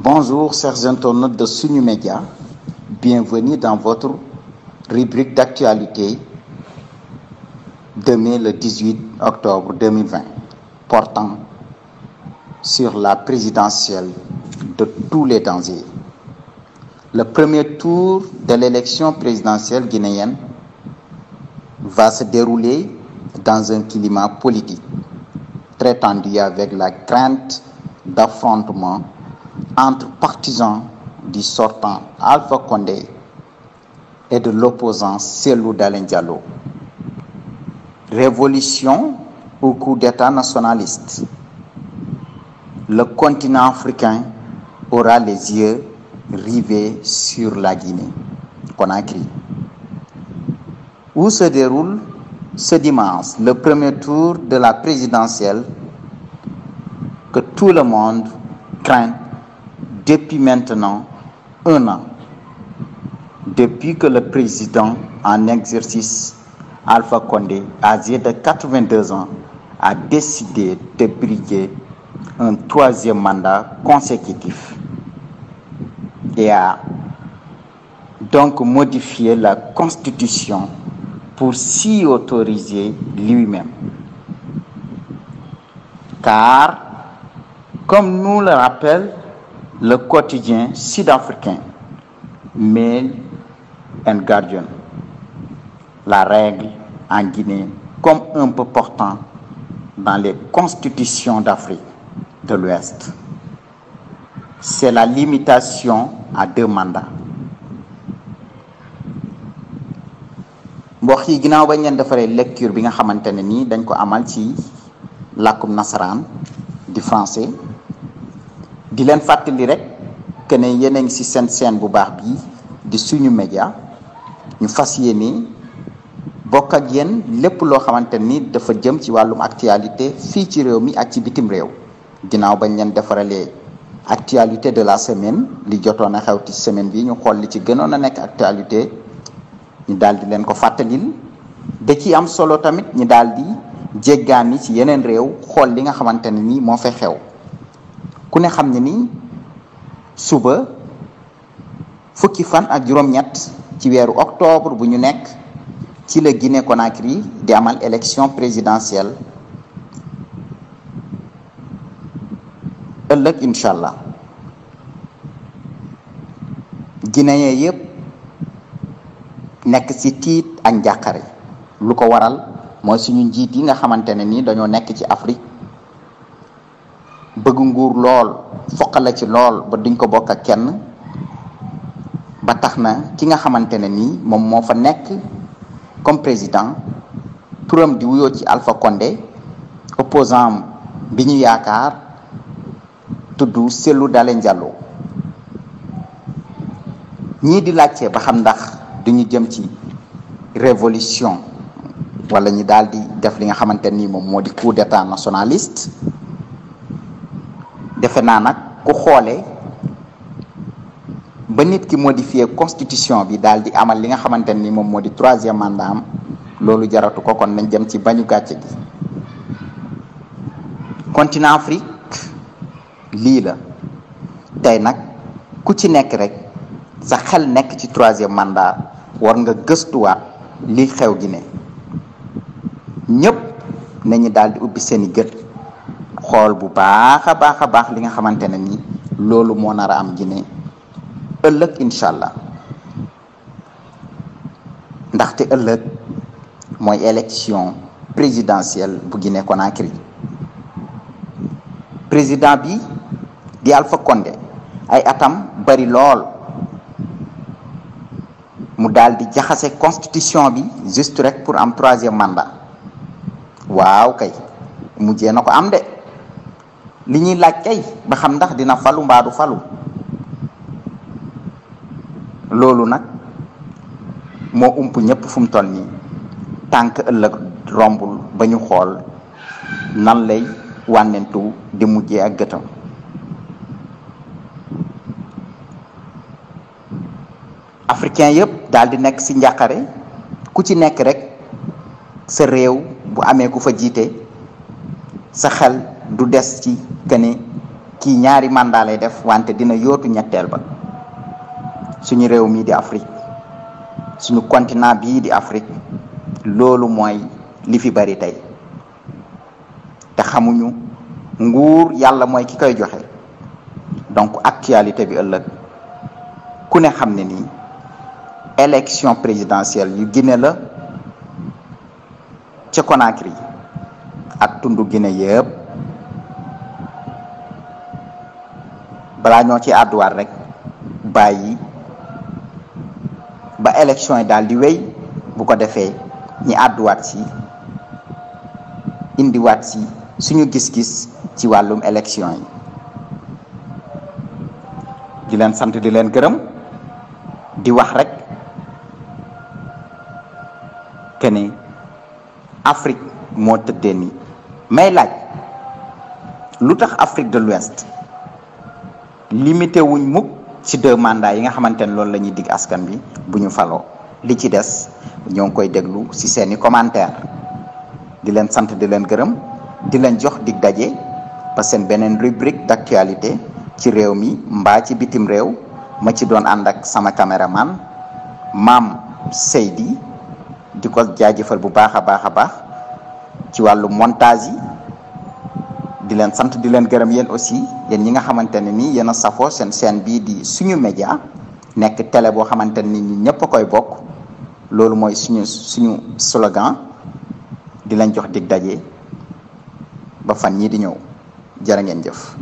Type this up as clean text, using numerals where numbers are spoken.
Bonjour, chers internautes de Sunu Média. Bienvenue dans votre rubrique d'actualité demain le 18 octobre 2020, portant sur la présidentielle de tous les dangers. Le premier tour de l'élection présidentielle guinéenne va se dérouler dans un climat politique très tendu avec la crainte d'affrontements entre partisans du sortant Alpha Condé et de l'opposant Cellou Dalein Diallo. Révolution ou coup d'État nationaliste. Le continent africain aura les yeux rivés sur la Guinée, Conakry, où se déroule ce dimanche le premier tour de la présidentielle que tout le monde craint depuis maintenant un an, depuis que le président en exercice Alpha Condé, âgé de 82 ans, a décidé de briguer un troisième mandat consécutif et a donc modifié la Constitution pour s'y autoriser lui-même. Car, comme nous le rappelle le quotidien sud-africain Mail and Guardian, la règle en Guinée, comme un peu portant dans les constitutions d'Afrique de l'Ouest, c'est la limitation à 2 mandats. mbokk yi ginnaaw bañ leen defaree lecture bi nga xamante ne nii dañ ko amal ci làkkum nasaraan di français di leen fàttali rek que ne yéen a ngi ci seen chaîne bu baax bii di Sunu Média ñu fas yéene bokk ak yéen lépp loo xamante ni dafa jëm ci wàllum actualité fii ci réew mi ak ci bitim réew ginnaaw bañ leen defaralee actualité de la semaine li jotoon a xew ci semaine bi ñu xool li ci gënoon a nekk actualité ñu daal di leen ko fàttalil da ci am solo tamit ñu daal di jéggaani ci yeneen réew xool li nga xamante ne ni moo fay xew ku ne xam ne ni suba fukki fan ak juróom-ñett ci weeru octobre bu ñu nekk ci la Guinée Conakry di amal élection présidentielle ëllëg incha allah guinéen yëpp nekk ci tiit ak njàqare lu ko waral mooy suñu njiit yi nga xamante ne ni dañoo nekk ci Afrique bëgg nguur lool foqale ci lool ba duñ ko bokk ak kenn ba tax na ki nga xamante ne ni moom moo fa nekk comme président turam di wuyoo ci Alpha Condé opposant bi ñu yaakaar tudd Cellou Dalein Diallo ñii di laajte ba xam ndax duñu jëm ci révolution wala ñu daal di def li nga xamante ni moom moo di coup d'état nationaliste defe naa nag ku xoole ba nit ki modifier constitution bi daal di amal li nga xamante ni moom moo di 3e mandat am loolu jaratu ko kon nañ jëm ci bañu gàcce gi. continent Afrique lii la tey nag ku ci nekk rek sa xel nekk ci 3e mandat war nga gëstuwaat li xew Guinée ñëpp nañu daal di ubbi seeni gët xool bu baax a baax li nga xamante ne ni loolu moo nar a am Guinée ëllëg incha allah ndaxte ëllëg mooy élection présidentielle bu Guinée Conakry président bi di Alpha Condé ay atam bari lool mu daal di jaxase constitution bi juste rek pour am 3e mandat waaw kay mujjee na ko am de li ñuy laaj kay ba xam ndax dina falu mbaa du falu loolu nag moo ump ñëpp fu mu toll nii tànk ëllëg rombul ba ñu xool nan lay wànnentu di mujjee ak gëtam africain yëpp daal di nekk ci njàqare ku ci nekk rek sa réew bu amee ku fa jiite sa xel du des ci que ne kii ñaari mandat lay def wante dina yóotu ñetteel ba. suñu réew mii di Afrique suñu continent bii di Afrique loolu mooy li fi bari tey te xamuñu nguur yàlla mooy ki koy joxe. donc actualité bi ëllëg ku ne xam ne nii élection présidentielle yu Guinée la ca Conakry ak tundu Guinée yëpp balaa ñoo ci àdduwaat rek bàyyi ba élection yi daal di wéy bu ko defee ñi àdduwaat ci indiwaat ci suñu gis-gis ci wàllum élection yi. di leen sant di leen gërëm di wax rek que ne Afrique moo tëddee nii may laaj lu tax Afrique de l'Ouest limité wuñ mukk ci 2 mandats yi nga xamante ne loolu la ñuy dig askan bi bu ñu faloo li ci des ñoo ngi koy déglu ci seeni commentaire di leen sant di leen gërëm di leen jox dig daje ba seen beneen rubrique d'actualité ci réew mi mbaa ci bitim réew ma ci doon ànd ak sama caméraman Maam Seydi di ko jaajëfal bu baax a baax ci wàllu montage yi di leen sant di leen gërëm yéen aussi yéen ñi nga xamante ne nii yéen a safoo seen chaîne bii di suñu média nekk télé boo xamante ne ni ñëpp a koy bokk loolu mooy suñu slogan di leen jox dig daje ba fan ñii di ñëw jërë ngeen jëf.